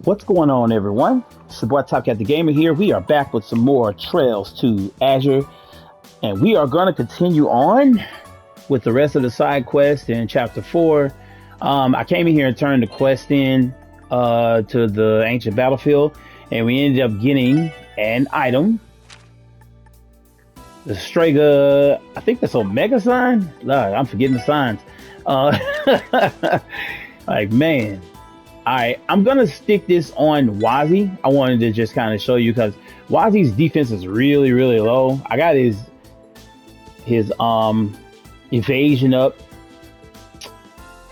What's going on, everyone? It's your boy Top Cat the Gamer here. We are back with some more Trails to Azure, and we are going to continue on with the rest of the side quest in Chapter 4. I came in here and turned the quest in to the ancient battlefield, and we ended up getting an item. The Strega, I think that's Omega sign? I'm forgetting the signs. Like, man. Alright, I'm gonna stick this on Wazi. I wanted to just kind of show you because Wazi's defense is really, really low. I got his evasion up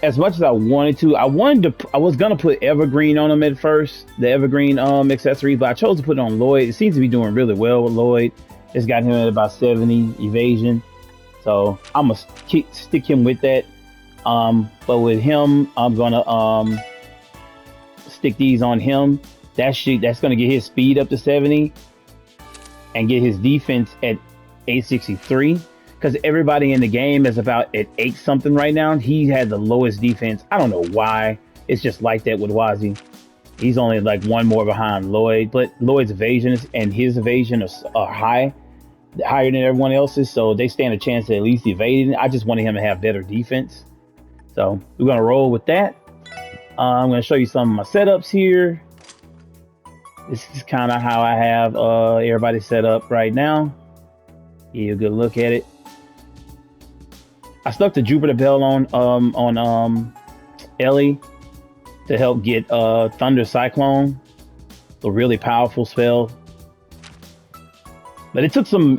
as much as I wanted to. I was gonna put Evergreen on him at first, the Evergreen accessory, but I chose to put it on Lloyd. It seems to be doing really well with Lloyd. It's got him at about 70 evasion, so I'm gonna stick him with that. But with him, I'm gonna stick these on him. That's gonna get his speed up to 70 and get his defense at 863, because everybody in the game is about at 8 something right now. He had the lowest defense. I don't know why. It's just like that with Wazi. He's only like one more behind Lloyd, but Lloyd's evasion and his evasion are higher than everyone else's, so they stand a chance to at least evade it. I just wanted him to have better defense, so we're gonna roll with that. I'm going to show you some of my setups here. This is kind of how I have everybody set up right now. Give you a good look at it. I stuck the Jupiter Bell on Ellie to help get Thunder Cyclone, a really powerful spell. But it took some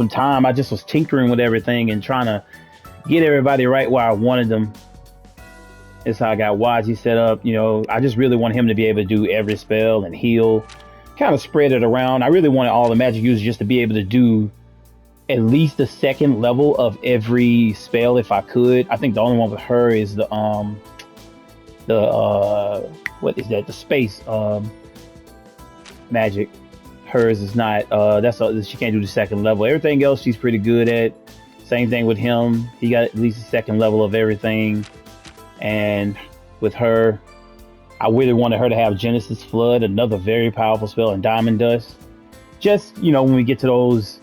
time. I just was tinkering with everything and trying to get everybody right where I wanted them. That's how I got Wazi set up. You know, I just really want him to be able to do every spell and heal, kind of spread it around. I really wanted all the magic users just to be able to do at least the second level of every spell if I could. I think the only one with her is the what is that? The space magic. Hers is not. She can't do the second level. Everything else she's pretty good at. Same thing with him. He got at least the second level of everything. And with her, I really wanted her to have Genesis Flood, another very powerful spell, and Diamond Dust. Just, you know, when we get to those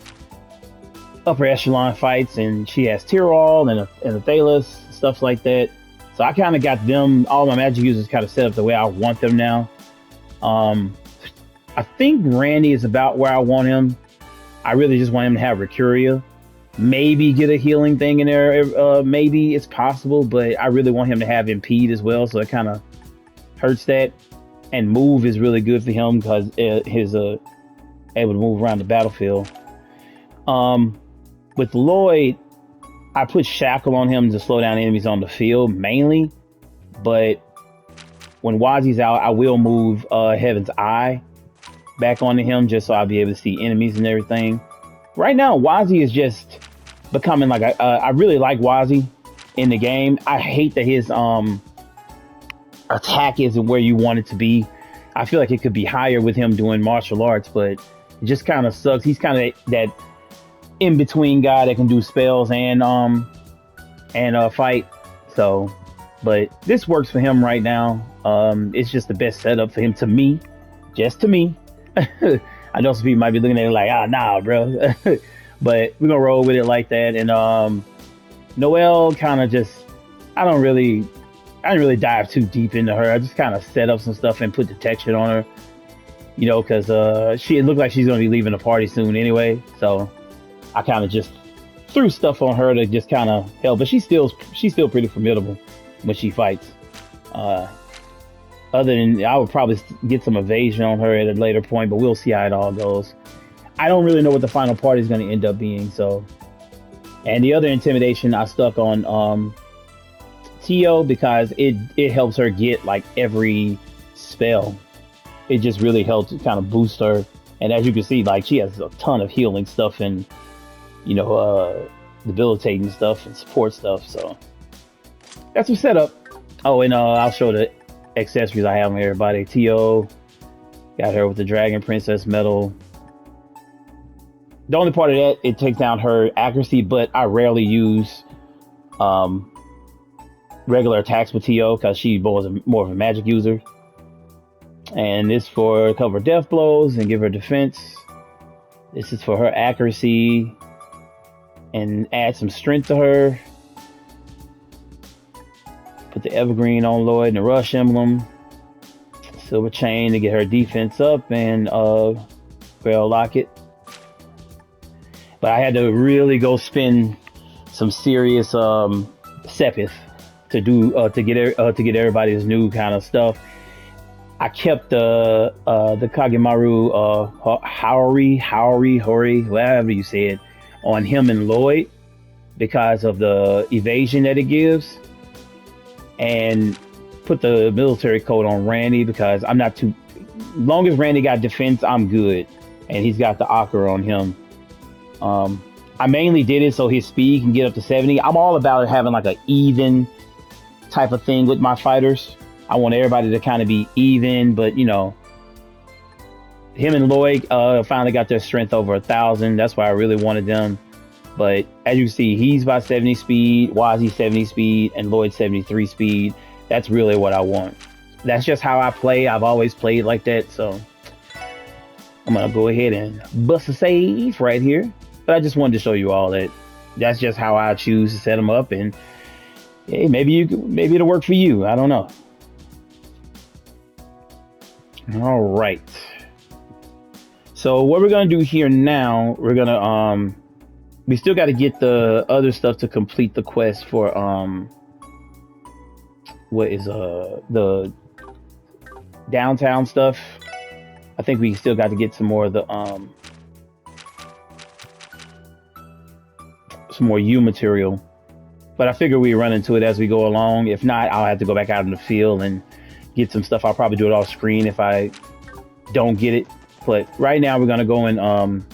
upper echelon fights, and she has Tyrol and a Thalos, stuff like that. So I kind of got them, all my magic users kind of set up the way I want them now. I think Randy is about where I want him. I really just want him to have Recuria. Maybe get a healing thing in there. Maybe it's possible, but I really want him to have Impede as well, so it kind of hurts that. And Move is really good for him because he's able to move around the battlefield. With Lloyd, I put Shackle on him to slow down enemies on the field mainly, but when Wazi's out, I will move Heaven's Eye back onto him just so I'll be able to see enemies and everything. Right now, Wazi is just becoming like I really like Wazi in the game. I hate that his attack isn't where you want it to be. I feel like it could be higher with him doing martial arts, but it just kind of sucks. He's kind of that in between guy that can do spells and fight. So, but this works for him right now. It's just the best setup for him to me, just to me. I know some people might be looking at it like, nah, bro. But we're gonna roll with it like that. And Noelle kind of just, I didn't really dive too deep into her. I just kind of set up some stuff and put detection on her, you know, because it looked like she's gonna be leaving the party soon anyway. So I kind of just threw stuff on her to just kind of help. But she's still pretty formidable when she fights. Other than, I would probably get some evasion on her at a later point, but we'll see how it all goes. I don't really know what the final party is going to end up being. So, and the other intimidation I stuck on Tio because it helps her get like every spell. It just really helps kind of boost her. And as you can see, like she has a ton of healing stuff and, you know, debilitating stuff and support stuff. So that's what's set up. Oh, and I'll show the accessories I have on everybody. Tio got her with the Dragon Princess medal. The only part of that, it takes down her accuracy, but I rarely use regular attacks with Tio because she was more of a magic user. And this for cover death blows and give her defense. This is for her accuracy and add some strength to her. Put the evergreen on Lloyd and the rush emblem. Silver chain to get her defense up, and Grail locket. But I had to really go spend some serious sepith to do to get everybody's new kind of stuff. I kept the Kagemaru Hori, whatever you say it, on him and Lloyd because of the evasion that it gives, and put the military coat on Randy because I'm not too. Long as Randy got defense, I'm good, and he's got the Akira on him. I mainly did it so his speed can get up to 70. I'm all about having like an even type of thing with my fighters. I want everybody to kind of be even, but you know, him and Lloyd finally got their strength over 1,000. That's why I really wanted them. But as you can see, he's about 70 speed, Wazzy 70 speed, and Lloyd 73 speed. That's really what I want. That's just how I play. I've always played like that. So I'm gonna go ahead and bust a save right here. But I just wanted to show you all that. That's just how I choose to set them up, and hey, maybe it'll work for you. I don't know. All right. So what we're gonna do here now, we're gonna we still got to get the other stuff to complete the quest for what is the downtown stuff. I think we still got to get some more of the some more U material, but I figure we run into it as we go along. If not, I'll have to go back out in the field and get some stuff. I'll probably do it off screen if I don't get it, but right now we're gonna go and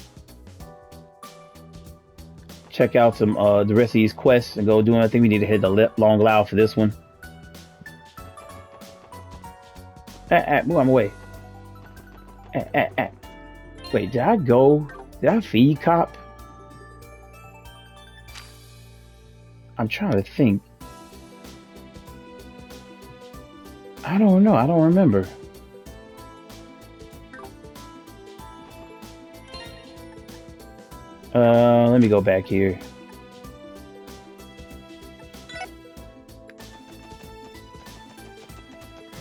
check out some the rest of these quests and go do it. I think we need to hit the long loud for this one. Move on my way. Wait, did I feed cop? I'm trying to think. I don't know. I don't remember. Let me go back here.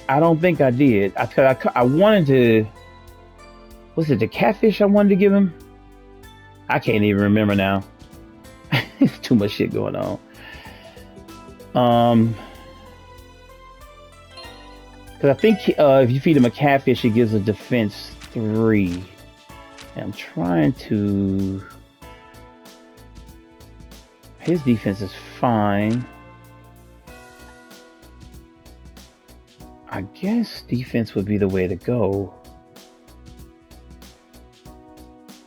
I don't think I did. I wanted to. Was it the catfish I wanted to give him? I can't even remember now. It's too much shit going on. Because I think if you feed him a catfish, it gives a defense 3. And I'm trying to. His defense is fine. I guess defense would be the way to go.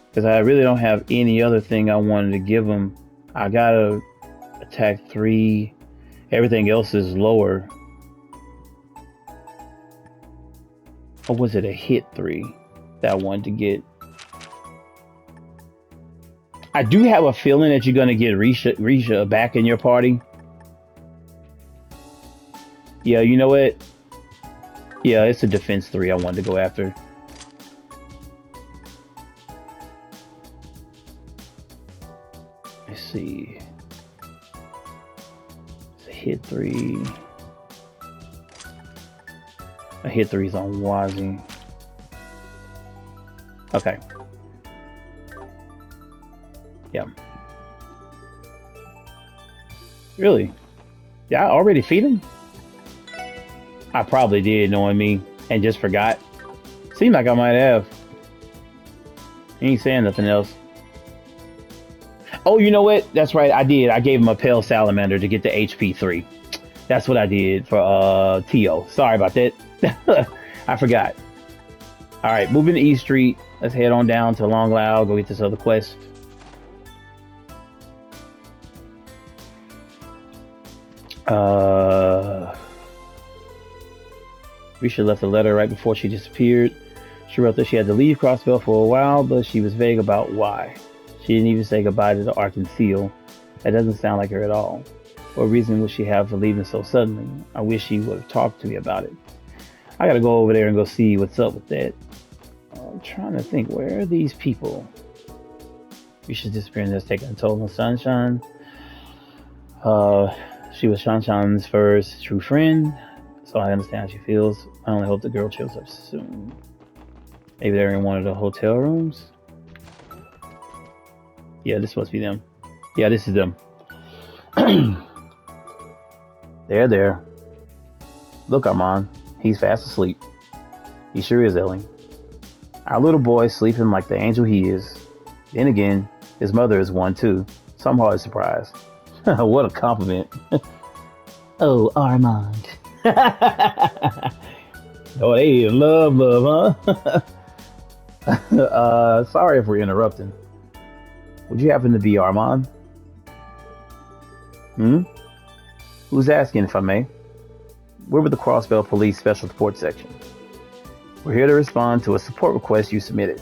Because I really don't have any other thing I wanted to give him. I gotta attack 3. Everything else is lower. Or was it a hit 3 that I wanted to get? I do have a feeling that you're gonna get Risha back in your party. Yeah, you know what? Yeah, it's a defense 3 I wanted to go after. Let's see. It's a hit 3. A hit 3's on Wazi. Okay. Yeah. Really? Yeah, I already feed him? I probably did, knowing me, and just forgot. Seemed like I might have. He ain't saying nothing else. Oh, you know what? That's right, I did. I gave him a pale salamander to get the HP 3. That's what I did for Tio. Sorry about that. I forgot. Alright, moving to East Street. Let's head on down to Long Lao, go get this other quest. We should have left a letter right before she disappeared. She wrote that she had to leave Crossbell for a while, but she was vague about why. She didn't even say goodbye to the Ark and Seal. That doesn't sound like her at all. What reason would she have for leaving so suddenly? I wish she would have talked to me about it. I gotta go over there and go see what's up with that. I'm trying to think, where are these people? We should disappear and just take a toll on Sunshine. She was Shanshan's first true friend, so I understand how she feels. I only hope the girl chills up soon. Maybe they're in one of the hotel rooms. Yeah, this must be them. Yeah, this is them. They're there. Look, Armand. He's fast asleep. He sure is, Ellie. Our little boy's sleeping like the angel he is. Then again, his mother is one too, so I'm hardly surprised. What a compliment. Oh, Armand. Oh, they love, huh? Sorry if we're interrupting. Would you happen to be Armand? Who's asking, if I may? We're with the Crossbell Police Special Support Section. We're here to respond to a support request you submitted.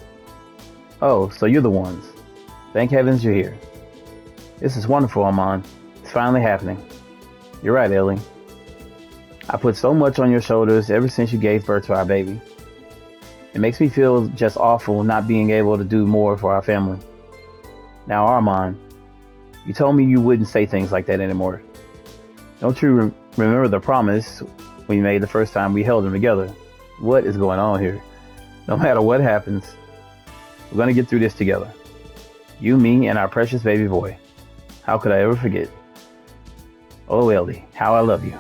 Oh, so you're the ones. Thank heavens you're here. This is wonderful, Armand. It's finally happening. You're right, Ellie. I put so much on your shoulders ever since you gave birth to our baby. It makes me feel just awful not being able to do more for our family. Now, Armand, you told me you wouldn't say things like that anymore. Don't you remember the promise we made the first time we held them together? What is going on here? No matter what happens, we're going to get through this together. You, me, and our precious baby boy. How could I ever forget? Oh, Ellie, how I love you.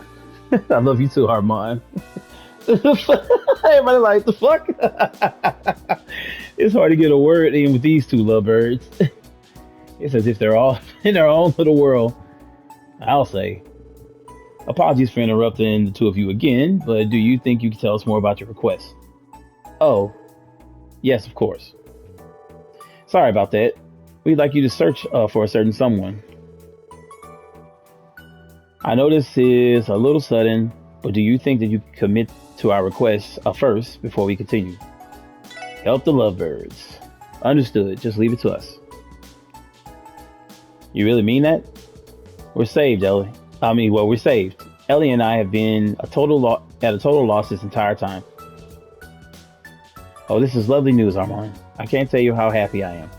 I love you too, Armand. Everybody like, the fuck? It's hard to get a word in with these two lovebirds. It's as if they're all in their own little world. I'll say. Apologies for interrupting the two of you again, but do you think you can tell us more about your request? Oh, yes, of course. Sorry about that. We'd like you to search for a certain someone. I know this is a little sudden, but do you think that you can commit to our request first before we continue? Help the lovebirds. Understood. Just leave it to us. You really mean that? We're saved, Ellie. We're saved. Ellie and I have been at a total loss this entire time. Oh, this is lovely news, Armand. I can't tell you how happy I am.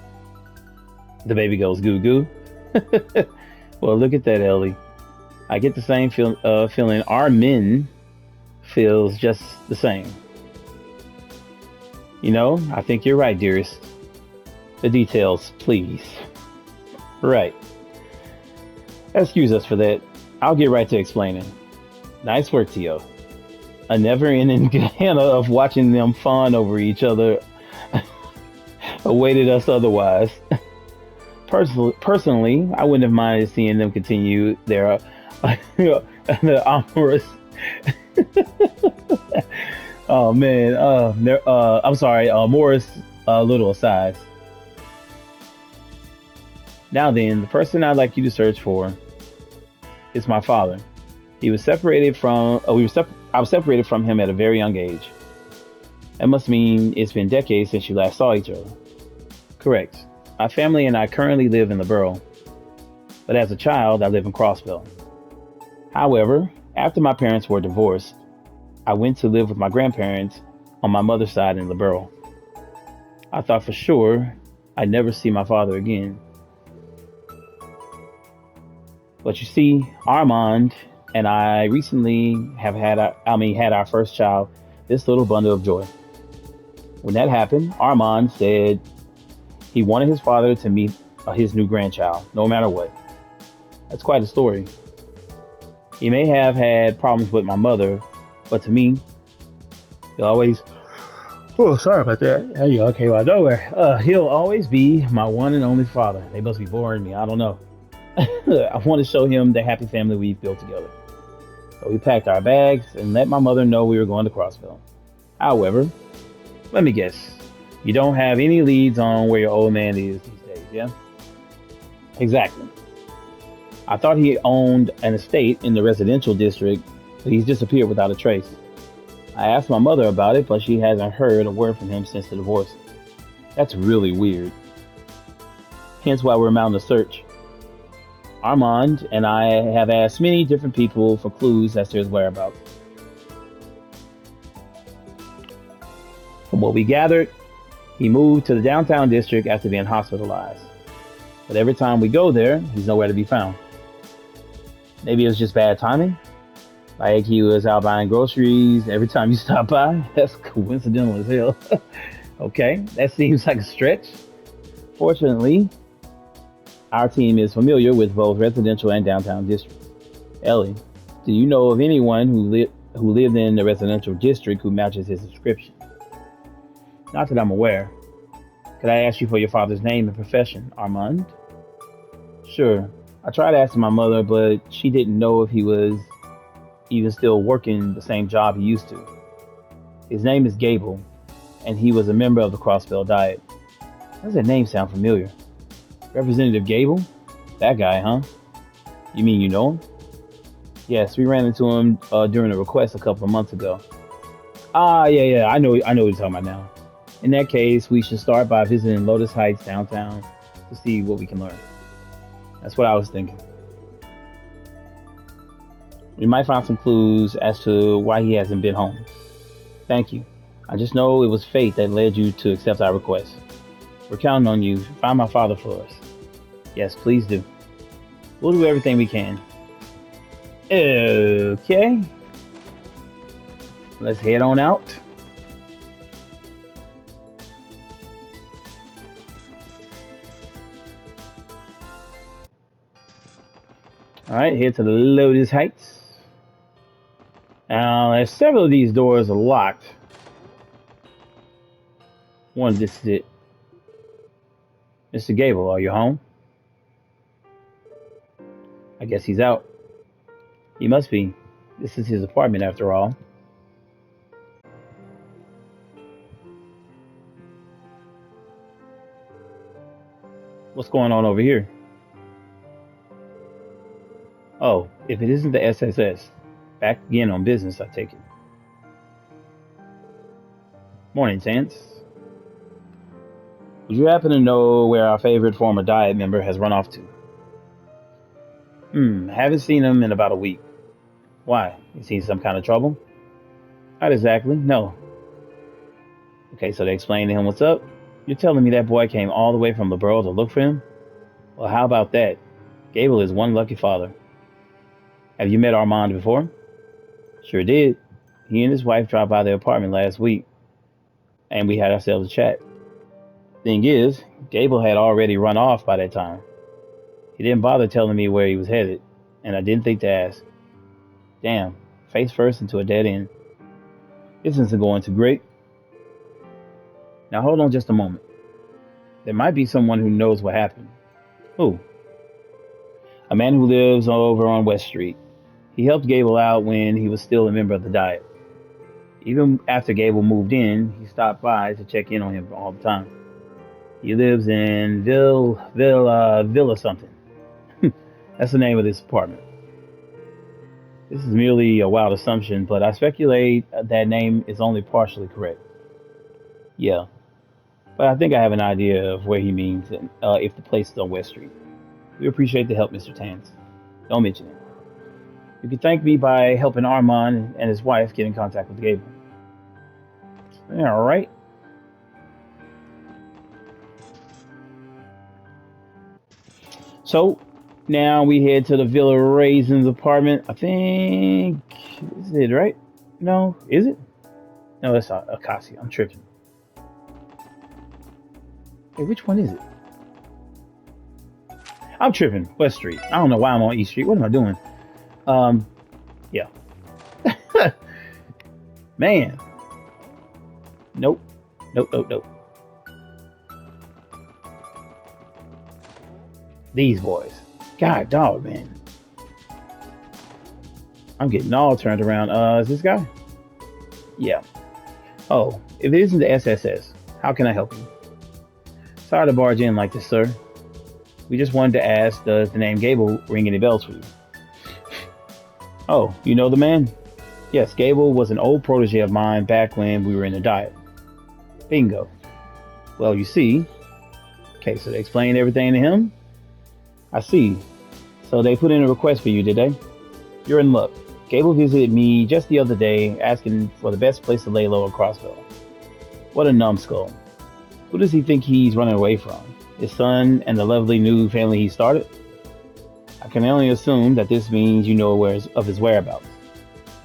The baby goes goo goo. Well, look at that, Ellie. I get the same feeling Armin feels just the same. You know, I think you're right, dearest. The details, please. Right. Excuse us for that. I'll get right to explaining. Nice work, Tio. A never-ending Gehenna of watching them fawn over each other awaited us otherwise. Personally, I wouldn't have minded seeing them continue their amorous. Oh man, I'm sorry, Morris, little asides. Now then, the person I'd like you to search for is my father. He was separated from. I was separated from him at a very young age. That must mean it's been decades since you last saw each other. Correct. My family and I currently live in the borough, but as a child, I live in Crossville. However, after my parents were divorced, I went to live with my grandparents on my mother's side in the borough. I thought for sure I'd never see my father again. But you see, Armand and I recently have had our first child, this little bundle of joy. When that happened, Armand said he wanted his father to meet his new grandchild, no matter what. That's quite a story. He may have had problems with my mother, but to me, he'll always... Oh, sorry about that. There you go. Okay, well, nowhere. He'll always be my one and only father. They must be boring me. I don't know. I want to show him the happy family we've built together. So we packed our bags and let my mother know we were going to Crossville. However, let me guess. You don't have any leads on where your old man is these days, yeah? Exactly. I thought he owned an estate in the residential district, but he's disappeared without a trace. I asked my mother about it, but she hasn't heard a word from him since the divorce. That's really weird. Hence why we're mounting a search. Armand and I have asked many different people for clues as to his whereabouts. From what we gathered, he moved to the downtown district after being hospitalized. But every time we go there, he's nowhere to be found. Maybe it was just bad timing? Like he was out buying groceries every time you stop by? That's coincidental as hell. Okay, that seems like a stretch. Fortunately, our team is familiar with both residential and downtown districts. Ellie, do you know of anyone who lived in the residential district who matches his description? Not that I'm aware. Could I ask you for your father's name and profession, Armand? Sure. I tried asking my mother, but she didn't know if he was even still working the same job he used to. His name is Gable, and he was a member of the Crossbell Diet. Does that name sound familiar? Representative Gable? That guy, huh? You mean you know him? Yes, we ran into him during a request a couple of months ago. Yeah, I know what you're talking about now. In that case, we should start by visiting Lotus Heights downtown to see what we can learn. That's what I was thinking. We might find some clues as to why he hasn't been home. Thank you. I just know it was fate that led you to accept our request. We're counting on you. Find my father for us. Yes, please do. We'll do everything we can. Okay. Let's head on out. All right, head to the Lotus Heights. Now, there's several of these doors are locked. One, this is it. Mr. Gable, are you home? I guess he's out. He must be. This is his apartment after all. What's going on over here? Oh, if it isn't the SSS. Back again on business, I take it. Morning, Chance. Would you happen to know where our favorite former Diet member has run off to? Haven't seen him in about a week. Why? Is he in some kind of trouble? Not exactly, no. Okay, so they explained to him what's up? You're telling me that boy came all the way from the borough to look for him? Well, how about that? Gable is one lucky father. Have you met Armand before? Sure did. He and his wife dropped by their apartment last week, and we had ourselves a chat. Thing is, Gable had already run off by that time. He didn't bother telling me where he was headed, and I didn't think to ask. Damn, face first into a dead end. This isn't going too great. Now hold on just a moment. There might be someone who knows what happened. Who? A man who lives over on West Street. He helped Gable out when he was still a member of the Diet. Even after Gable moved in, he stopped by to check in on him all the time. He lives in Villa something. That's the name of this apartment. This is merely a wild assumption, but I speculate that name is only partially correct. Yeah, but I think I have an idea of where he means if the place is on West Street. We appreciate the help, Mr. Tans. Don't mention it. You can thank me by helping Armand and his wife get in contact with Gable. All right. So now we head to the Villa Raisins apartment. I think this is it, right? No, is it? No, that's Acacia. I'm tripping. Hey, which one is it? I'm tripping. West Street. I don't know why I'm on East Street. What am I doing? Yeah. Man. Nope. Nope. These boys. God dog, man. I'm getting all turned around. Is this guy? Yeah. Oh, if it isn't the SSS, how can I help you? Sorry to barge in like this, sir. We just wanted to ask, does the name Gable ring any bells for you? Oh, you know the man? Yes, Gable was an old protege of mine back when we were in the Diet. Bingo. Well, you see. Okay, so they explained everything to him? I see. So they put in a request for you, did they? You're in luck. Gable visited me just the other day asking for the best place to lay low at Crossbell. What a numbskull. Who does he think he's running away from? His son and the lovely new family he started? I can only assume that this means you know of his whereabouts.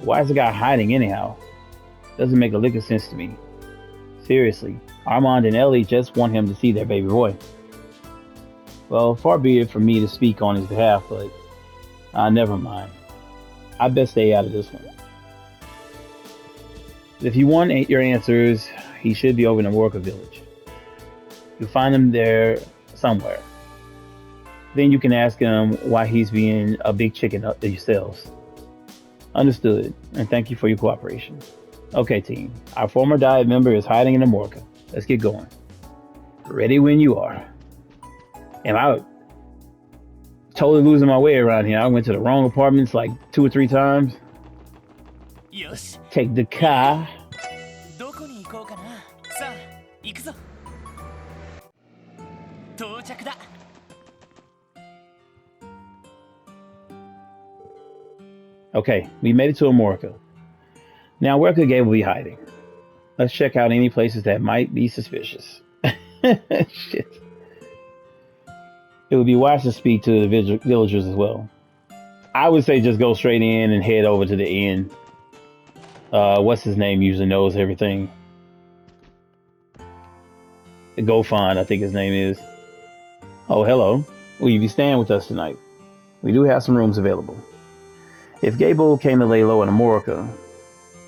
Why is the guy hiding anyhow? Doesn't make a lick of sense to me. Seriously, Armand and Ellie just want him to see their baby boy. Well, far be it from me to speak on his behalf, but never mind. I best stay out of this one. If you want your answers, he should be over in the Worker Village. You'll find him there somewhere. Then you can ask him why he's being a big chicken up to yourselves. Understood, and thank you for your cooperation. Okay, team. Our former diet member is hiding in the Morca. Let's get going. Ready when you are. And I totally losing my way around here. I went to the wrong apartments like 2 or 3 times. Take the car. Okay, we made it to Amorica. Now, where could Gable be hiding? Let's check out any places that might be suspicious. Shit. It would be wise to speak to the villagers as well. I would say just go straight in and head over to the inn. What's his name usually knows everything. Gofon, I think his name is. Oh, hello. Will you be staying with us tonight? We do have some rooms available. If Gable came to lay low in Amorica,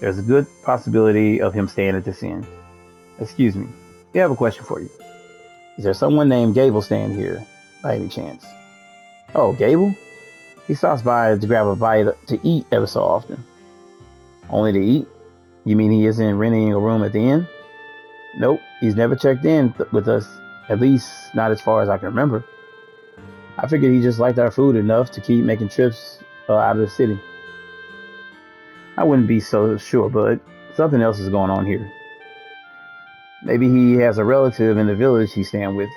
there's a good possibility of him staying at this inn. Excuse me, we have a question for you. Is there someone named Gable staying here, by any chance? Oh, Gable? He stops by to grab a bite to eat ever so often. Only to eat? You mean he isn't renting a room at the inn? Nope, he's never checked in with us, at least not as far as I can remember. I figured he just liked our food enough to keep making trips out of the city. I wouldn't be so sure, but something else is going on here. Maybe he has a relative in the village he's staying with.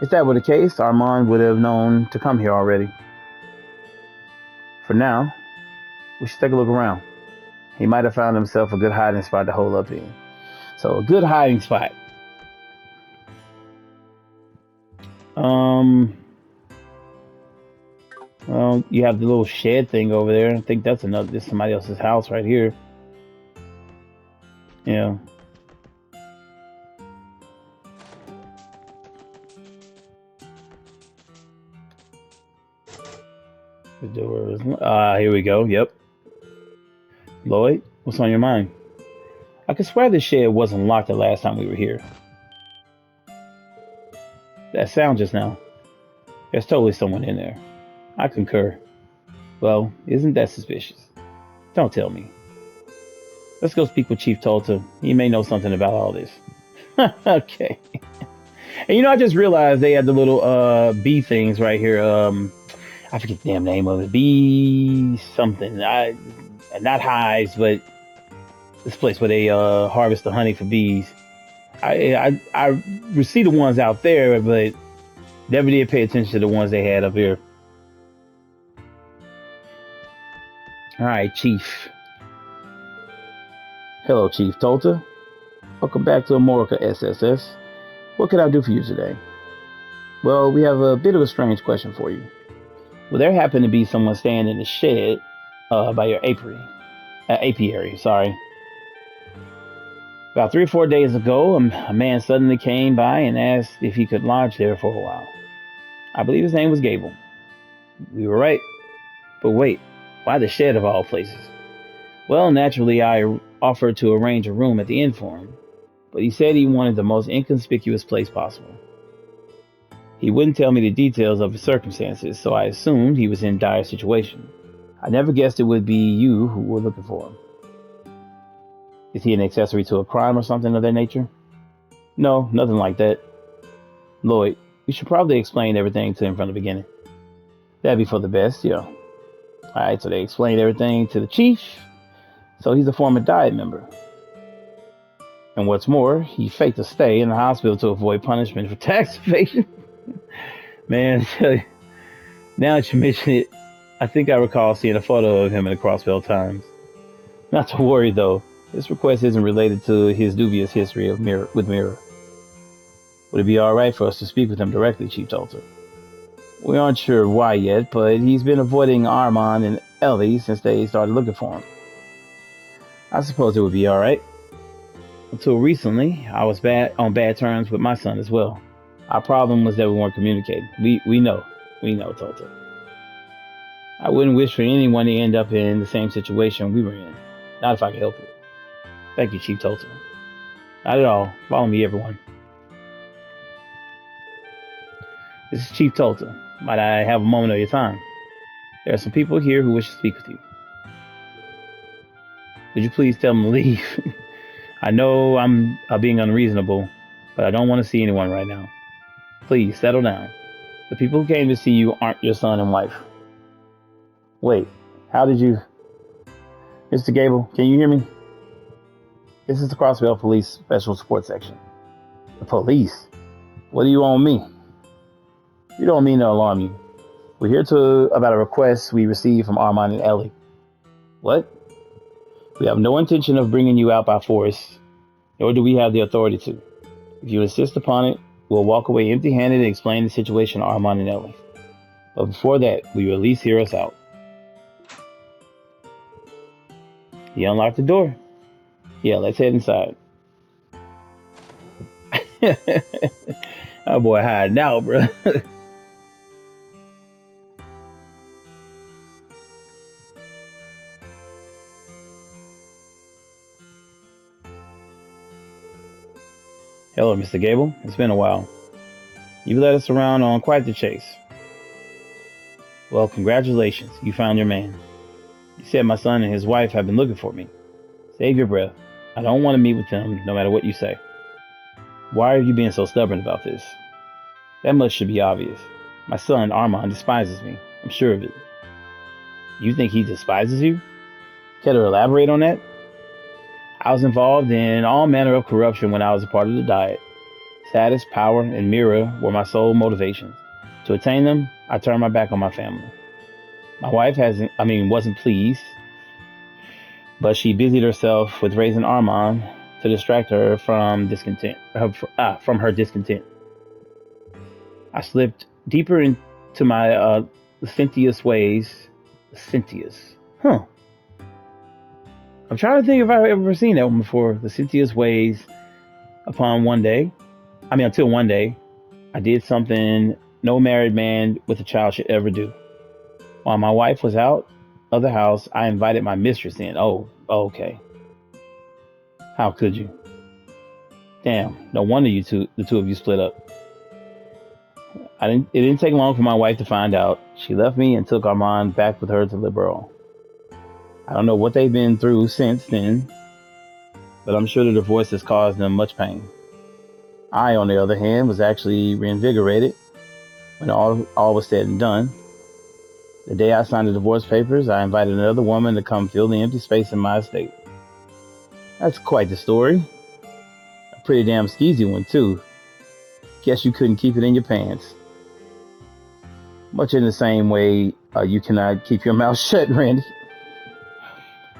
If that were the case, Armand would have known to come here already. For now, we should take a look around. He might have found himself a good hiding spot to hole up in. So, a good hiding spot. Well, you have the little shed thing over there. I think that's somebody else's house right here. Yeah. The door is... here we go. Yep. Lloyd, what's on your mind? I could swear the shed wasn't locked the last time we were here. That sound just now. There's totally someone in there. I concur. Well, isn't that suspicious? Don't tell me. Let's go speak with Chief Tolta. He may know something about all this. Okay. And I just realized they had the little bee things right here. I forget the damn name of it. Bee something. Not hives, but this place where they harvest the honey for bees. I see the ones out there, but never did pay attention to the ones they had up here. All right, Chief. Hello, Chief Tolta. Welcome back to Amorica, SSS. What can I do for you today? Well, we have a bit of a strange question for you. Will there happen to be someone staying in the shed by your apiary? Sorry. About 3 or 4 days ago, a man suddenly came by and asked if he could lodge there for a while. I believe his name was Gable. We were right. But wait, why the shed of all places? Well, naturally, I offered to arrange a room at the inn for him, but he said he wanted the most inconspicuous place possible. He wouldn't tell me the details of his circumstances, so I assumed he was in a dire situation. I never guessed it would be you who were looking for him. Is he an accessory to a crime or something of that nature? No, nothing like that. Lloyd, you should probably explain everything to him from the beginning. That'd be for the best, yeah. Alright, so they explained everything to the chief. So he's a former diet member. And what's more, he faked a stay in the hospital to avoid punishment for tax evasion. Man, I tell you, now that you mention it, I think I recall seeing a photo of him in the Crossbell Times. Not to worry though, This request isn't related to his dubious history with Mirror. Would it be alright for us to speak with him directly, Chief Tulsa? We aren't sure why yet, but he's been avoiding Armand and Ellie since they started looking for him. I suppose it would be alright. Until recently, I was on bad terms with my son as well. Our problem was that we weren't communicating. We know, Tulsa. I wouldn't wish for anyone to end up in the same situation we were in. Not if I could help it. Thank you, Chief Tulsa. Not at all. Follow me, everyone. This is Chief Tulsa. Might I have a moment of your time? There are some people here who wish to speak with you. Would you please tell them to leave? I know I'm being unreasonable, but I don't want to see anyone right now. Please, settle down. The people who came to see you aren't your son and wife. Wait, how did you... Mr. Gable, can you hear me? This is the Crossville Police Special Support Section. The police? What do you want me? You don't mean to alarm you. We're here about a request we received from Armand and Ellie. What? We have no intention of bringing you out by force, nor do we have the authority to. If you insist upon it, we'll walk away empty-handed and explain the situation to Armand and Ellie. But before that, will you at least hear us out? He unlocked the door. Yeah, let's head inside. Oh boy, hiding out, bro. Hello, Mr. Gable. It's been a while. You've led us around on quite the chase. Well, congratulations. You found your man. You said my son and his wife have been looking for me. Save your breath. I don't want to meet with them, no matter what you say. Why are you being so stubborn about this? That much should be obvious. My son, Armand, despises me. I'm sure of it. You think he despises you? Care to elaborate on that? I was involved in all manner of corruption when I was a part of the Diet. Status, power, and mirror were my sole motivations. To attain them, I turned my back on my family. My wife wasn't pleased, but she busied herself with raising Armand to distract her from her discontent. I slipped deeper into my lascivious ways. Lascivious? Huh. I'm trying to think if I've ever seen that one before. Lascivious ways until one day, I did something no married man with a child should ever do. While my wife was out of the house, I invited my mistress in. Oh, okay. How could you? Damn, no wonder the two of you split up. It didn't take long for my wife to find out. She left me and took Armand back with her to Liberal. I don't know what they've been through since then, but I'm sure the divorce has caused them much pain. I, on the other hand, was actually reinvigorated when all was said and done. The day I signed the divorce papers, I invited another woman to come fill the empty space in my estate. That's quite the story. A pretty damn skeezy one, too. Guess you couldn't keep it in your pants. Much in the same way you cannot keep your mouth shut, Randy.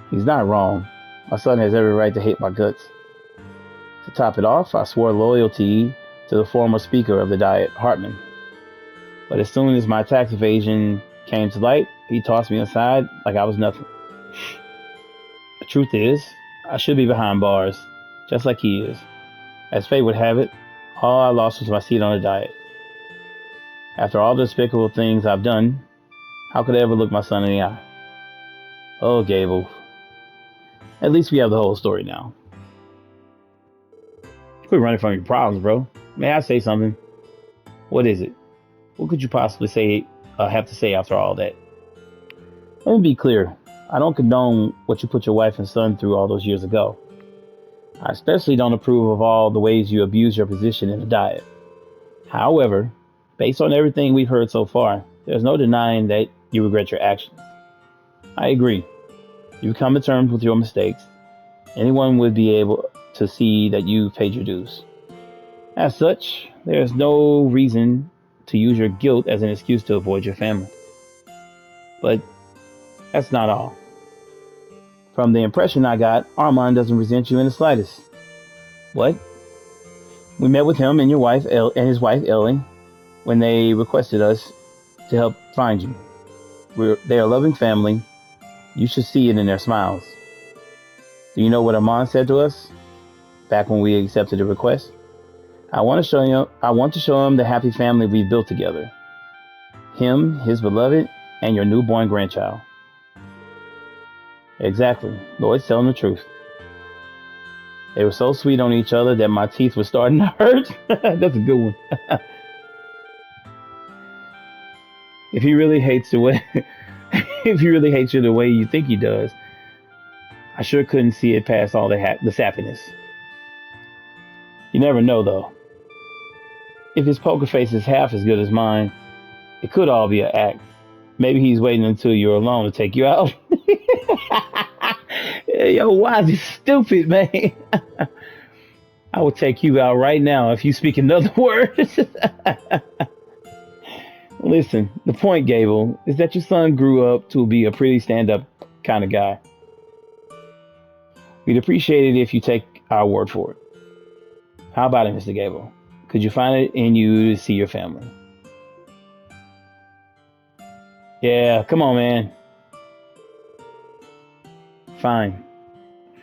He's not wrong. My son has every right to hate my guts. To top it off, I swore loyalty to the former speaker of the Diet, Hartman. But as soon as my tax evasion came to light, he tossed me aside like I was nothing. The truth is, I should be behind bars, just like he is. As fate would have it, all I lost was my seat on the Diet. After all the despicable things I've done, how could I ever look my son in the eye? Oh, Gable. At least we have the whole story now. Quit running from your problems, bro. May I say something? What is it? What could you possibly have to say after all that? Let me be clear. I don't condone what you put your wife and son through all those years ago. I especially don't approve of all the ways you abuse your position in the Diet. However, based on everything we've heard so far, there's no denying that you regret your actions. I agree. You've come to terms with your mistakes. Anyone would be able to see that you've paid your dues. As such, there's no reason to use your guilt as an excuse to avoid your family. But that's not all. From the impression I got, Armand doesn't resent you in the slightest. What? We met with him and your wife and his wife Ellie when they requested us to help find you. They're a loving family. You should see it in their smiles. Do you know what Armand said to us back when we accepted the request? I want to show him the happy family we've built together. Him, his beloved, and your newborn grandchild. Exactly. Lloyd's telling the truth. They were so sweet on each other that my teeth were starting to hurt. That's a good one. If he really hates the way, if he really hates you the way you think he does, I sure couldn't see it past all the sappiness. You never know, though. If his poker face is half as good as mine, it could all be an act. Maybe he's waiting until you're alone to take you out. Yo, why is he stupid, man? I would take you out right now if you speak another word. Listen, the point, Gable, is that your son grew up to be a pretty stand-up kind of guy. We'd appreciate it if you take our word for it. How about it, Mr. Gable? Could you find it in you to see your family? Yeah, come on, man. Fine.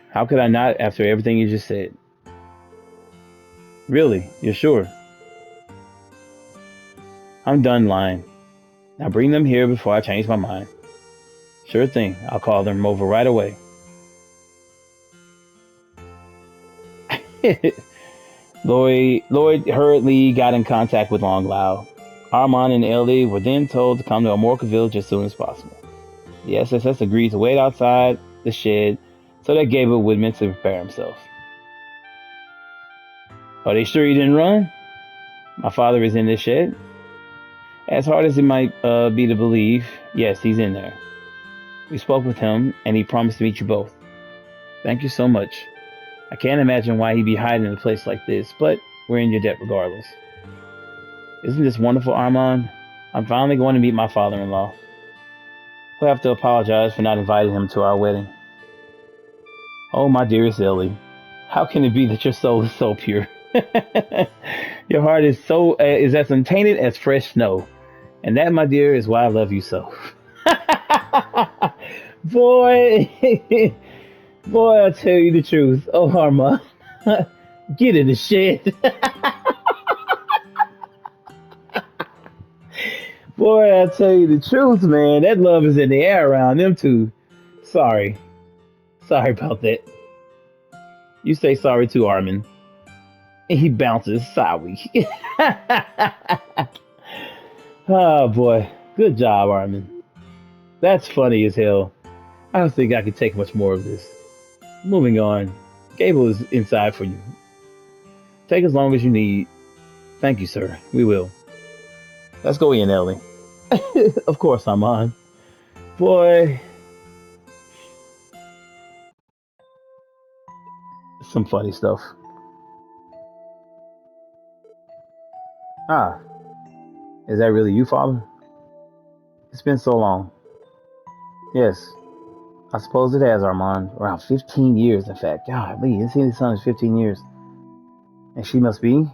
How could I not after everything you just said? Really? You're sure? I'm done lying. Now bring them here before I change my mind. Sure thing. I'll call them over right away. Lloyd hurriedly got in contact with Long Lao. Armand and Ellie were then told to come to Amorca Village as soon as possible. The SSS agreed to wait outside the shed so that Gable would mentally prepare himself. Are they sure he didn't run? My father is in this shed. As hard as it might be to believe, yes, he's in there. We spoke with him, and he promised to meet you both. Thank you so much. I can't imagine why he'd be hiding in a place like this, but we're in your debt regardless. Isn't this wonderful, Armand? I'm finally going to meet my father-in-law. We'll have to apologize for not inviting him to our wedding. Oh, my dearest Ellie, how can it be that your soul is so pure? Your heart is as untainted as fresh snow. And that, my dear, is why I love you so. Boy, boy, I tell you the truth. Oh, Harma, get in the shed. Boy, I tell you the truth, man. That love is in the air around them two. Sorry. Sorry about that. You say sorry too, Armin. And he bounces sorry. Oh, boy. Good job, Armin. That's funny as hell. I don't think I could take much more of this. Moving on. Gable is inside for you. Take as long as you need. Thank you, sir. We will. Let's go in, Ellie. Of course I'm on. Boy. Some funny stuff. Ah, is that really you, Father? It's been so long. Yes, I suppose it has, Armand. Around 15 years, in fact. Golly, it's his son is 15 years. And she must be?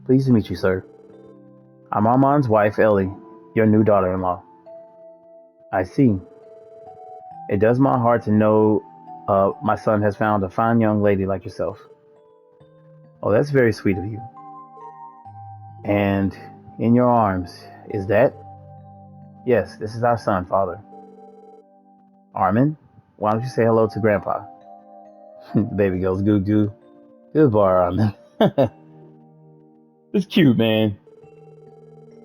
Pleased to meet you, sir. I'm Armand's wife, Ellie, your new daughter-in-law. I see. It does my heart to know my son has found a fine young lady like yourself. Oh, that's very sweet of you. And in your arms, is that? Yes, this is our son, Father. Armin, why don't you say hello to Grandpa? The baby goes goo goo. Good boy, Armin. It's cute, man.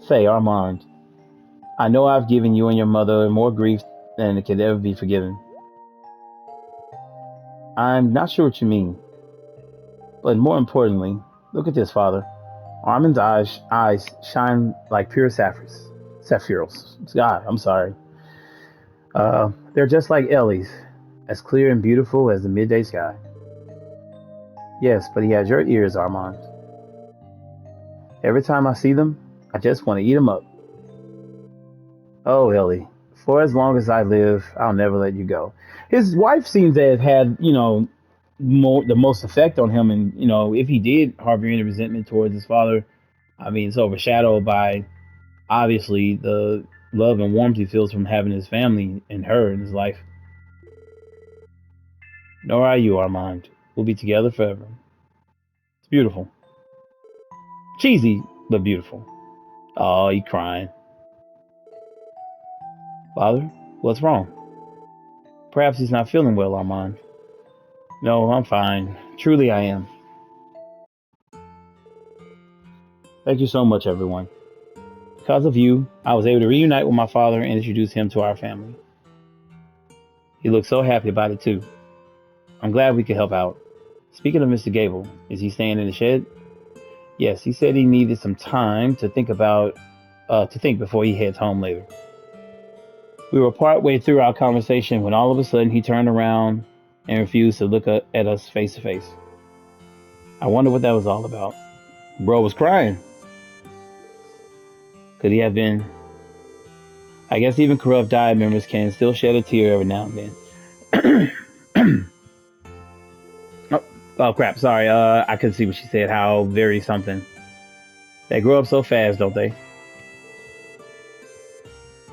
Say, Armand, I know I've given you and your mother more grief than it could ever be forgiven. I'm not sure what you mean. But more importantly, look at this, Father. Armin's eyes shine like pure sapphires. God, I'm sorry. They're just like Ellie's, as clear and beautiful as the midday sky. Yes, but he has your ears, Armand. Every time I see them, I just want to eat them up. Oh, Ellie, For as long as I live, I'll never let you go. His wife seems to have had, the most effect on him. And, if he did harbor any resentment towards his father, I mean, it's overshadowed by obviously the love and warmth he feels from having his family and her in his life. Nor are you, Armand. We'll be together forever. It's beautiful. Cheesy, but beautiful. Oh, he crying. Father, what's wrong? Perhaps he's not feeling well, Armand. No, I'm fine. Truly, I am. Thank you so much, everyone. Because of you, I was able to reunite with my father and introduce him to our family. He looked so happy about it, too. I'm glad we could help out. Speaking of Mr. Gable, is he staying in the shed? Yes, he said he needed some time to think before he heads home later. We were partway through our conversation when all of a sudden he turned around and refused to look at us face to face. I wonder what that was all about. Bro was crying. Could he have been? I guess even corrupt diet members can still shed a tear every now and then. oh crap, sorry. I couldn't see what she said. How very something. They grow up so fast, don't they?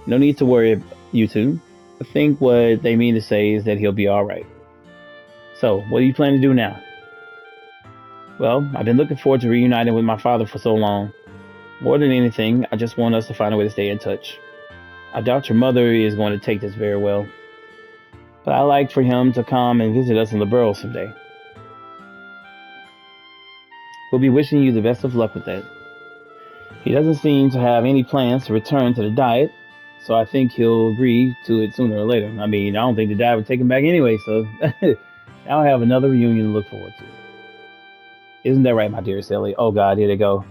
No need to worry, you two. I think what they mean to say is that he'll be alright. So, what do you plan to do now? Well, I've been looking forward to reuniting with my father for so long. More than anything, I just want us to find a way to stay in touch. I doubt your mother is going to take this very well, but I like for him to come and visit us in the borough someday. We'll be wishing you the best of luck with that. He doesn't seem to have any plans to return to the diet, so I think he'll agree to it sooner or later. I mean, I don't think the dad would take him back anyway, so I'll have another reunion to look forward to. Isn't that right, my dear Sally? Oh God, here they go.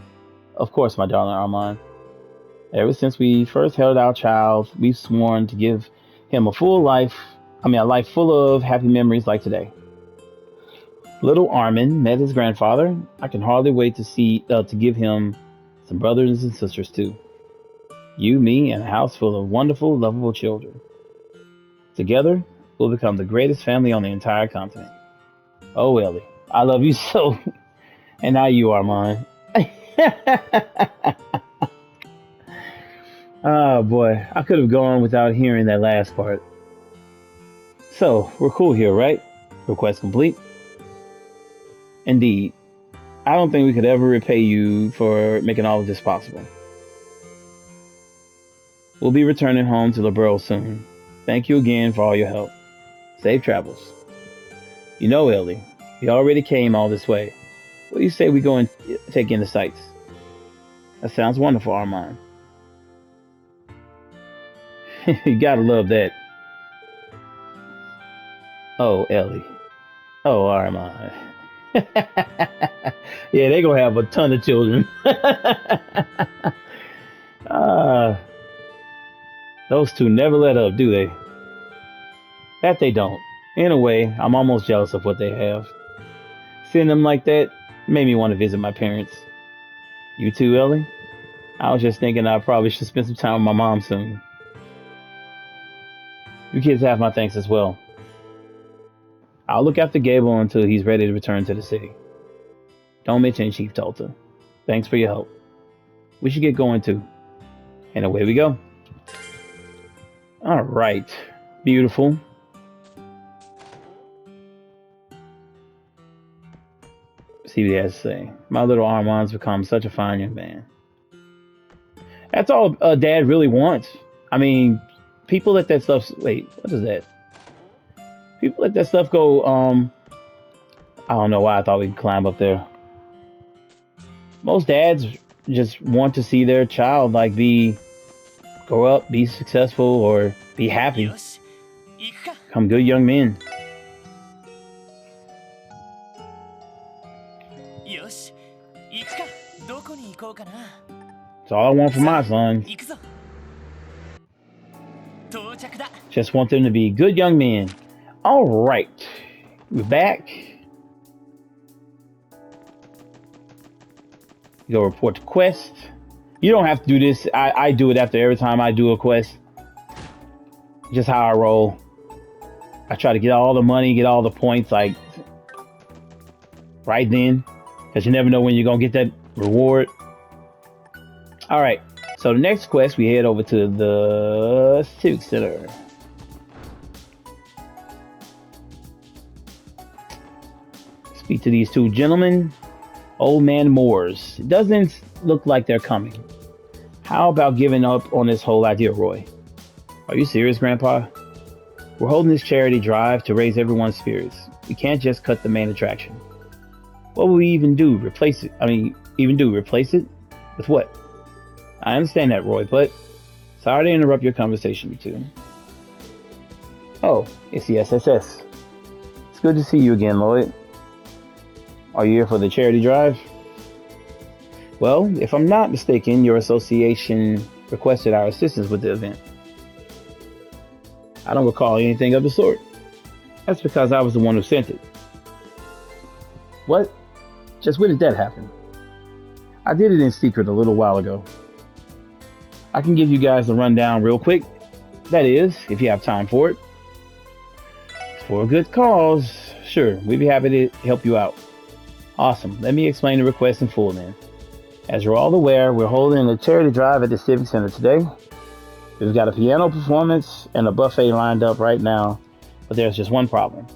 Of course, my darling Armand. Ever since we first held our child, we've sworn to give him a life full of happy memories like today. Little Armin met his grandfather. I can hardly wait to give him some brothers and sisters too. You, me, and a house full of wonderful, lovable children. Together, we'll become the greatest family on the entire continent. Oh, Ellie, I love you so. And now you are mine. Oh boy, I could have gone without hearing that last part. So, we're cool here, right? Request complete? Indeed. I don't think we could ever repay you for making all of this possible. We'll be returning home to the borough soon. Thank you again for all your help. Safe travels. You know, Ellie, we already came all this way. What do you say we go and take in the sights? That sounds wonderful, Armand. You gotta love that. Oh, Ellie. Oh, Armand. Yeah, they gonna have a ton of children. uh, those two never let up, do they? That they don't. In a way, I'm almost jealous of what they have. Seeing them like that made me want to visit my parents. You too, Ellie? I was just thinking I probably should spend some time with my mom soon. You kids have my thanks as well. I'll look after Gable until he's ready to return to the city. Don't mention Chief Tulta. Thanks for your help. We should get going too. And away we go. Alright. Beautiful. See what he has to say. My little Armand's become such a fine young man. That's all Dad really wants. I mean, people let that stuff... Wait, what is that? People let that stuff go, I don't know why I thought we could climb up there. Most dads just want to see their child, grow up, be successful, or be happy. Become good young men. That's all I want for my sons. Just want them to be good young men. Alright. We're back. Go report to quest. You don't have to do this. I do it after every time I do a quest. just how I roll. I try to get all the money, get all the points, like right then, because you never know when you're gonna get that reward. All right, so the next quest, we head over to the Civic Center. Speak to these two gentlemen, old man Moores. It doesn't look like they're coming. How about giving up on this whole idea, Roy? Are you serious, Grandpa? We're holding this charity drive to raise everyone's spirits. We can't just cut the main attraction. What will we even do? Replace it? Replace it? With what? I understand that, Roy, but sorry to interrupt your conversation, you two. Oh, it's the SSS. It's good to see you again, Lloyd. Are you here for the charity drive? Well, if I'm not mistaken, your association requested our assistance with the event. I don't recall anything of the sort. That's because I was the one who sent it. What? Just when did that happen? I did it in secret a little while ago. I can give you guys the rundown real quick. That is, if you have time for it. For a good cause, sure, we'd be happy to help you out. Awesome. Let me explain the request in full then. As you're all aware, we're holding a charity drive at the Civic Center today. We've got a piano performance and a buffet lined up right now, but there's just one problem.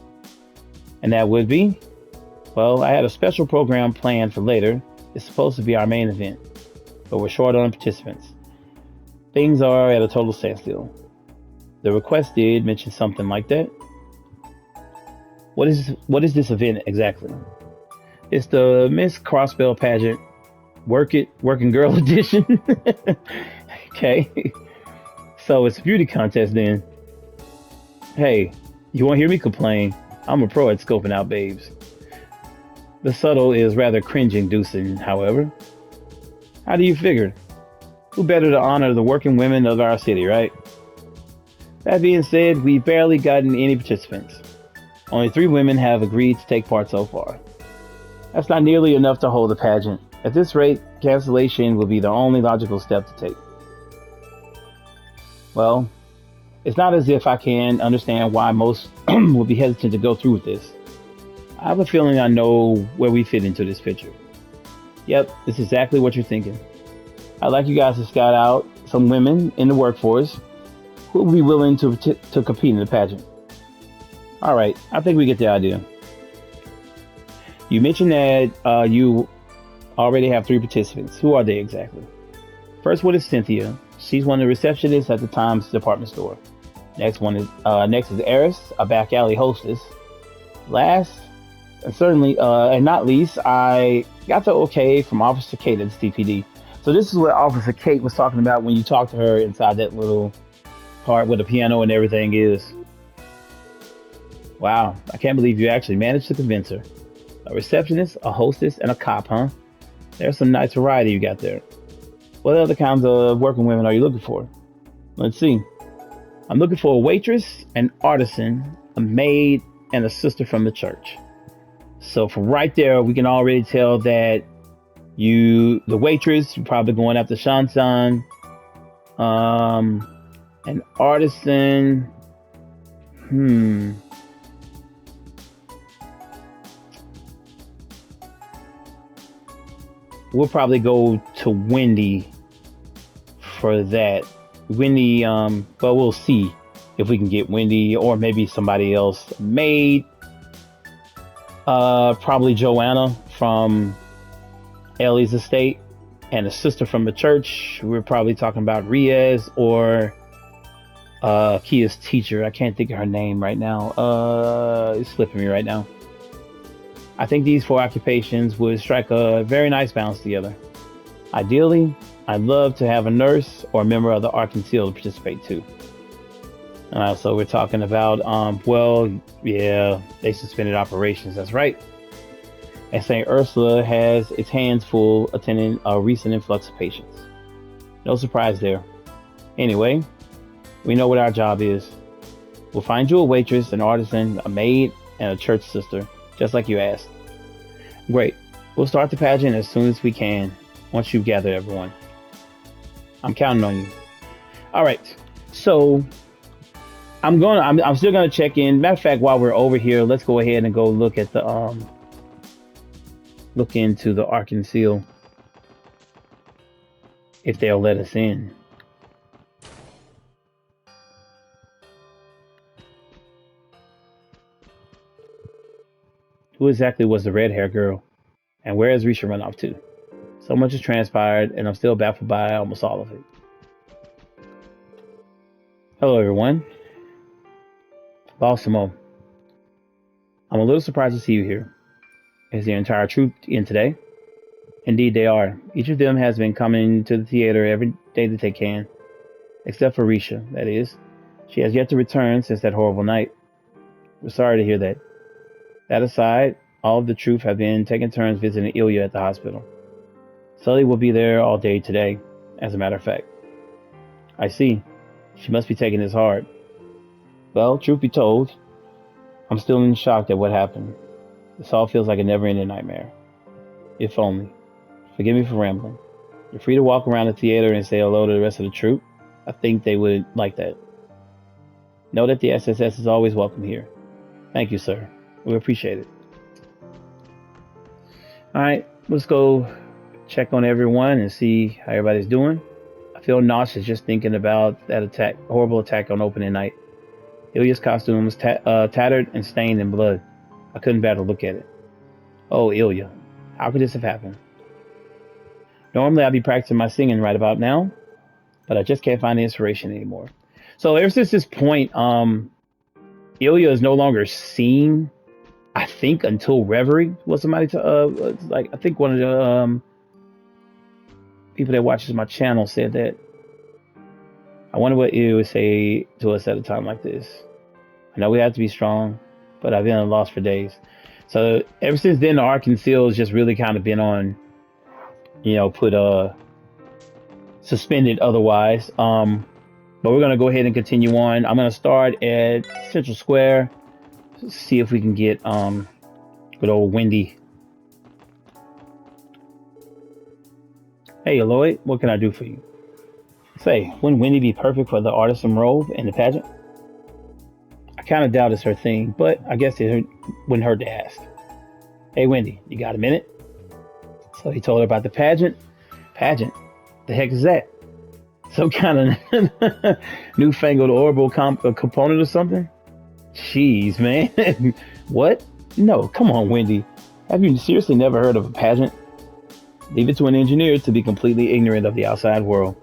And that would be, well, I had a special program planned for later. It's supposed to be our main event, but we're short on participants. Things are at a total standstill. The request did mention something like that. What is this event exactly? It's the Miss Crossbell Pageant Working Girl Edition. Okay. So it's a beauty contest then. Hey, you won't hear me complain. I'm a pro at scoping out babes. The subtle is rather cringe-inducing, however. How do you figure? Who better to honor the working women of our city, right? That being said, we've barely gotten any participants. Only 3 women have agreed to take part so far. That's not nearly enough to hold the pageant. At this rate, cancellation will be the only logical step to take. Well, it's not as if I can understand why most would be hesitant to go through with this. I have a feeling I know where we fit into this picture. Yep, it's exactly what you're thinking. I'd like you guys to scout out some women in the workforce who will be willing to compete in the pageant. Alright, I think we get the idea. You mentioned that you already have 3 participants. Who are they exactly? First one is Cynthia. She's one of the receptionists at the Times department store. Next is Eris, a back alley hostess. Last, and certainly, and not least, I got the okay from Officer Kate at the CPD. So this is what Officer Kate was talking about when you talk to her inside that little part where the piano and everything is. Wow, I can't believe you actually managed to convince her. A receptionist, a hostess, and a cop, huh? There's some nice variety you got there. What other kinds of working women are you looking for? Let's see. I'm looking for a waitress, an artisan, a maid, and a sister from the church. So from right there, we can already tell that the waitress, you're probably going after Shan. An artisan, we'll probably go to Wendy for that. Wendy, but we'll see if we can get Wendy or maybe somebody else. Maid, probably Joanna from Ellie's estate, and a sister from the church. We're probably talking about Riaz or Kia's teacher. I can't think of her name right now. It's slipping me right now. I think these 4 occupations would strike a very nice balance together. Ideally, I'd love to have a nurse or a member of the Ark and Seal participate too. So we're talking about, they suspended operations, that's right. And St. Ursula has its hands full attending a recent influx of patients. No surprise there. Anyway, we know what our job is. We'll find you a waitress, an artisan, a maid, and a church sister, just like you asked. Great. We'll start the pageant as soon as we can, once you've gathered everyone. I'm counting on you. All right. So I'm still gonna check in. Matter of fact, while we're over here, let's go ahead and go look at the look into the Ark and Seal if they'll let us in. Who exactly was the red hair girl? And where has Risha run off to? So much has transpired, and I'm still baffled by almost all of it. Hello, everyone. Balsamo. I'm a little surprised to see you here. Is the entire troop in today? Indeed, they are. Each of them has been coming to the theater every day that they can. Except for Risha, that is. She has yet to return since that horrible night. We're sorry to hear that. That aside, all of the troop have been taking turns visiting Ilya at the hospital. Sully will be there all day today, as a matter of fact. I see. She must be taking this hard. Well, truth be told, I'm still in shock at what happened. This all feels like a never-ending nightmare. If only. Forgive me for rambling. You're free to walk around the theater and say hello to the rest of the troop. I think they would like that. Know that the SSS is always welcome here. Thank you, sir. We appreciate it. Alright, let's go check on everyone and see how everybody's doing. I feel nauseous just thinking about that attack, horrible attack on opening night. Ilya's costume was tattered and stained in blood. I couldn't bear to look at it. Oh, Ilya. How could this have happened? Normally I'd be practicing my singing right about now, but I just can't find the inspiration anymore. So ever since this point, Ilya is no longer seen, I think, until Reverie. Was somebody to like, I think one of the people that watches my channel said that. I wonder what Ilya would say to us at a time like this. I know we have to be strong, but I've been at a loss for days. So ever since then, the Ark and Seal has just really kind of been on, you know, put suspended otherwise. But we're gonna go ahead and continue on. I'm gonna start at Central Square, see if we can get good old Wendy. Hey Lloyd, what can I do for you? Say, wouldn't Wendy be perfect for the artisan robe in the pageant? I kind of doubt it's her thing, but I guess it wouldn't hurt to ask. Hey Wendy, you got a minute? So he told her about the pageant. Pageant? The heck is that? Some kind of newfangled orbital component or something? Jeez, man. What? No, come on, Wendy. Have you seriously never heard of a pageant? Leave it to an engineer to be completely ignorant of the outside world.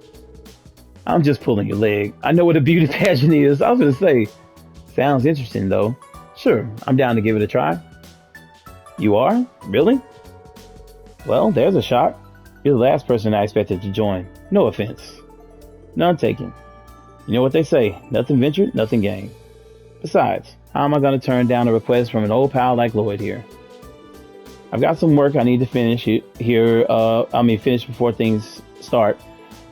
I'm just pulling your leg. I know what a beauty pageant is. I was going to say, sounds interesting, though. Sure, I'm down to give it a try. You are? Really? Well, there's a shock. You're the last person I expected to join. No offense. None taken. You know what they say, nothing ventured, nothing gained. Besides, how am I going to turn down a request from an old pal like Lloyd here? I've got some work I need to finish finish before things start.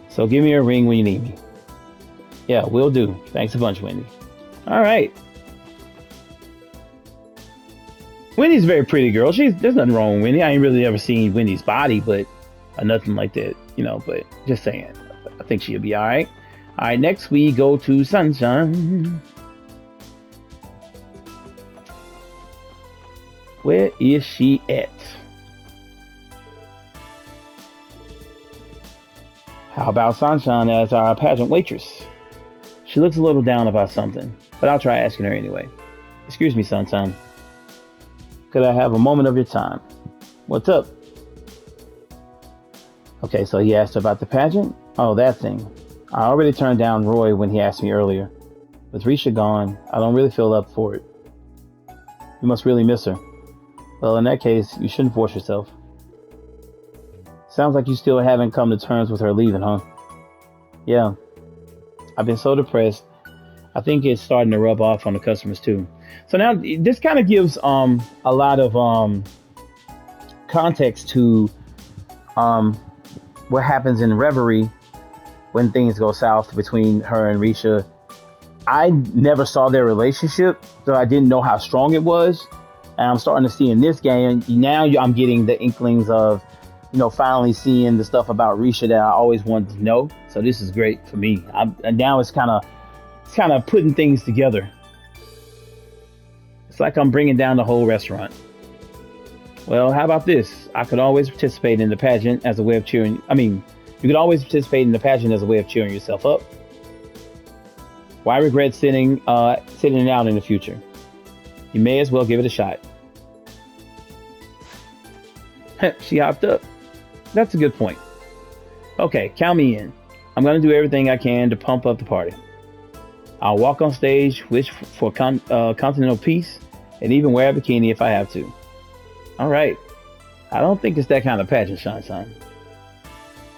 So give me a ring when you need me. Yeah, will do. Thanks a bunch, Wendy. All right. Wendy's a very pretty girl. There's nothing wrong with Wendy. I ain't really ever seen Wendy's body, but nothing like that, you know, but just saying. I think she'll be all right. All right, next we go to Sunshine. Where is she at? How about Sunshine as our pageant waitress? She looks a little down about something, but I'll try asking her anyway. Excuse me, Sunshine. Could I have a moment of your time? What's up? Okay, so he asked her about the pageant? Oh, that thing. I already turned down Roy when he asked me earlier. With Risha gone, I don't really feel up for it. You must really miss her. Well, in that case, you shouldn't force yourself. Sounds like you still haven't come to terms with her leaving, huh? Yeah. I've been so depressed. I think it's starting to rub off on the customers too. So now this kind of gives a lot of context to what happens in Reverie when things go south between her and Risha. I never saw their relationship, so I didn't know how strong it was. And I'm starting to see in this game, now I'm getting the inklings of, you know, finally seeing the stuff about Risha that I always wanted to know. So this is great for me. And now it's kind of It's kind of putting things together. It's like I'm bringing down the whole restaurant. Well, how about this? I could always participate in the pageant as a way of cheering. I mean, you could always participate in the pageant as a way of cheering yourself up. Why regret sitting it out in the future? You may as well give it a shot. She hopped up. That's a good point. Okay, count me in. I'm going to do everything I can to pump up the party. I'll walk on stage, wish for continental peace, and even wear a bikini if I have to. All right. I don't think it's that kind of pageant, Sunshine.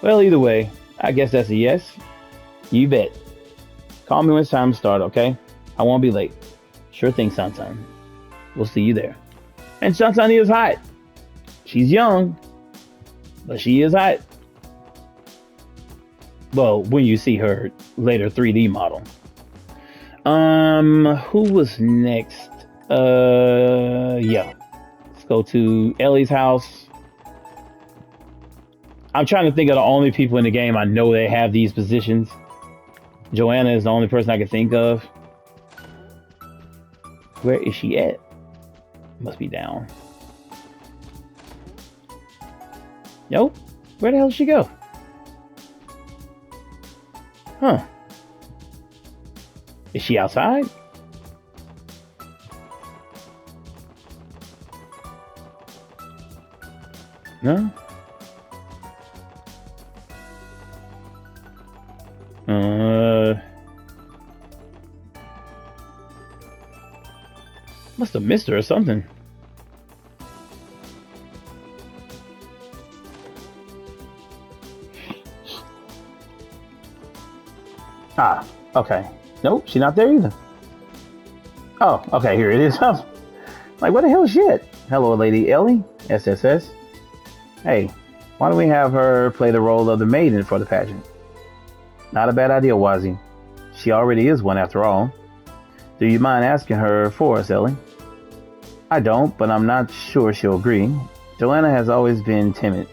Well, either way, I guess that's a yes. You bet. Call me when it's time to start, okay? I won't be late. Sure thing, Sunshine. We'll see you there. And Sunshine is hot. She's young, but she is hot. Well, when you see her later 3D model. Who was next? Yeah. Let's go to Ellie's house. I'm trying to think of the only people in the game I know that have these positions. Joanna is the only person I can think of. Where is she at? Must be down. Yo, where the hell did she go? Huh. Is she outside? No? Must have missed her or something. Ah, okay. Nope, she's not there either. Oh, okay, here it is. Like, what the hell is she at? Hello, Lady Ellie, SSS. Hey, why don't we have her play the role of the maiden for the pageant? Not a bad idea, Wazzy. She already is one after all. Do you mind asking her for us, Ellie? I don't, but I'm not sure she'll agree. Joanna has always been timid.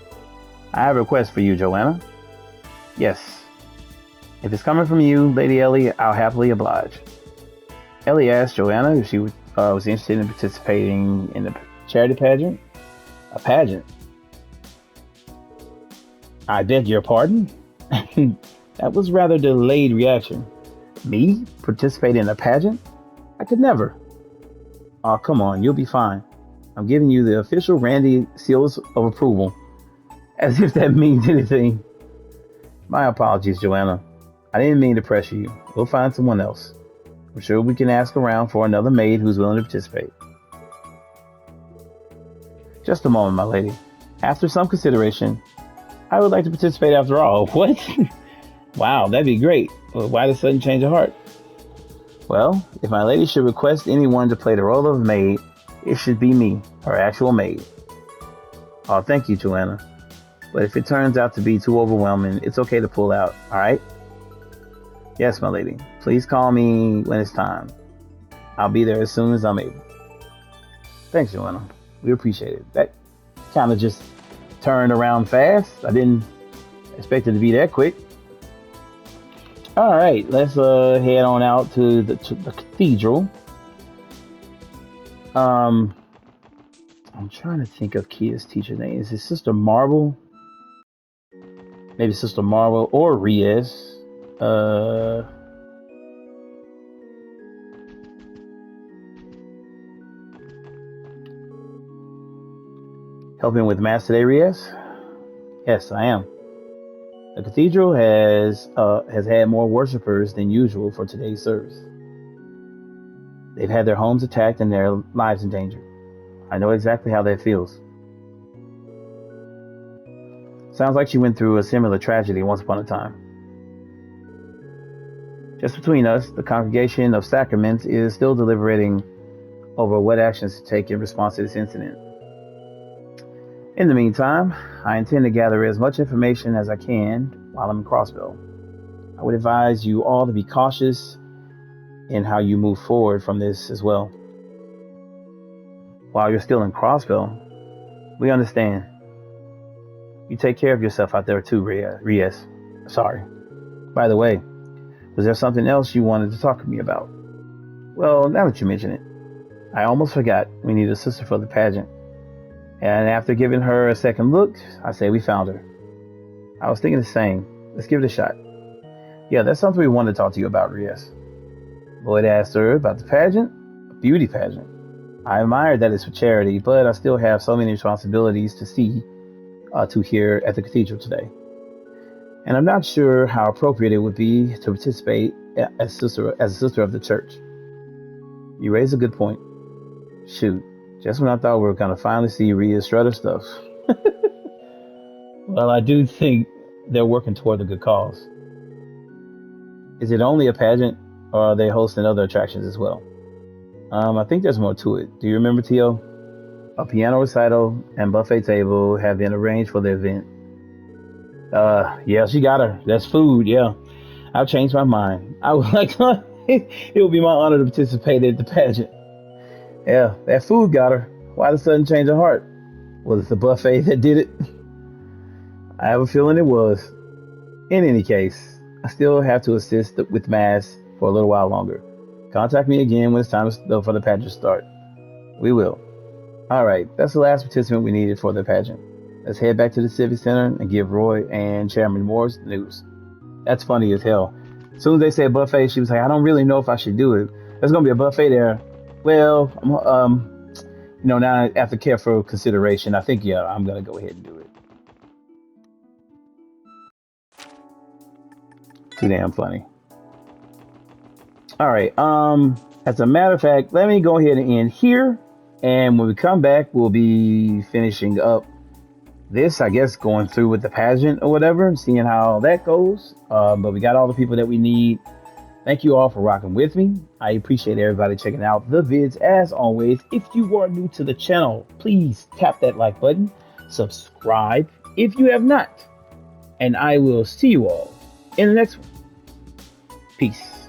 I have a request for you, Joanna. Yes. If it's coming from you, Lady Ellie, I'll happily oblige. Ellie asked Joanna if she was interested in participating in the charity pageant. A pageant? I beg your pardon? That was rather delayed reaction. Me? Participate in a pageant? I could never. Oh, come on, you'll be fine. I'm giving you the official Randy seals of approval. As if that means anything. My apologies, Joanna. I didn't mean to pressure you. We'll find someone else. I'm sure we can ask around for another maid who's willing to participate. Just a moment, my lady. After some consideration, I would like to participate after all. What? Wow, that'd be great. But why the sudden change of heart? Well, if my lady should request anyone to play the role of a maid, it should be me, her actual maid. Oh, thank you, Joanna. But if it turns out to be too overwhelming, it's okay to pull out, alright? Yes, my lady. Please call me when it's time. I'll be there as soon as I'm able. Thanks, Joanna. We appreciate it. That kind of just turned around fast. I didn't expect it to be that quick. All right, let's head on out to the cathedral. I'm trying to think of Kia's teacher's name. Is it Sister Marble? Maybe Sister Marble or Riaz. Helping with Mass today, Riaz? Yes, I am. The cathedral has had more worshippers than usual for today's service. They've had their homes attacked and their lives endangered. I know exactly how that feels. Sounds like she went through a similar tragedy once upon a time. Just between us, the Congregation of Sacraments is still deliberating over what actions to take in response to this incident. In the meantime, I intend to gather as much information as I can while I'm in Crossbell. I would advise you all to be cautious in how you move forward from this as well. While you're still in Crossbell, we understand. You take care of yourself out there too, Riaz. Sorry. By the way, Was there something else you wanted to talk to me about? Well, now that you mention it, I almost forgot we need a sister for the pageant. And after giving her a second look, I say we found her. I was thinking the same. Let's give it a shot. Yeah, that's something we want to talk to you about, Rias. Lloyd asked her about the pageant, a beauty pageant. I admire that it's for charity, but I still have so many responsibilities to see to here at the cathedral today. And I'm not sure how appropriate it would be to participate as a sister of the church. You raise a good point. Shoot, just when I thought we were going to finally see Rhea strut her stuff. Well, I do think they're working toward a good cause. Is it only a pageant, or are they hosting other attractions as well? I think there's more to it. Do you remember, Tio? A piano recital and buffet table have been arranged for the event. Yeah, she got her. That's food, yeah. I've changed my mind. I would like to, it would be my honor to participate in the pageant. Yeah, that food got her. Why the sudden change of heart? Was it the buffet that did it? I have a feeling it was. In any case, I still have to assist with Mass for a little while longer. Contact me again when it's time for the pageant to start. We will. All right, that's the last participant we needed for the pageant. Let's head back to the Civic Center and give Roy and Chairman Morris the news. That's funny as hell. As soon as they said buffet, she was like, I don't really know if I should do it. There's going to be a buffet there. Well, now after careful consideration, I think, yeah, I'm going to go ahead and do it. Too damn funny. All right. As a matter of fact, let me go ahead and end here. And when we come back, we'll be finishing up this, I guess, going through with the pageant or whatever and seeing how that goes. But we got all the people that we need. Thank you all for rocking with me. I appreciate everybody checking out the vids. As always, if you are new to the channel, please tap that like button, subscribe if you have not, and I will see you all in the next one. Peace.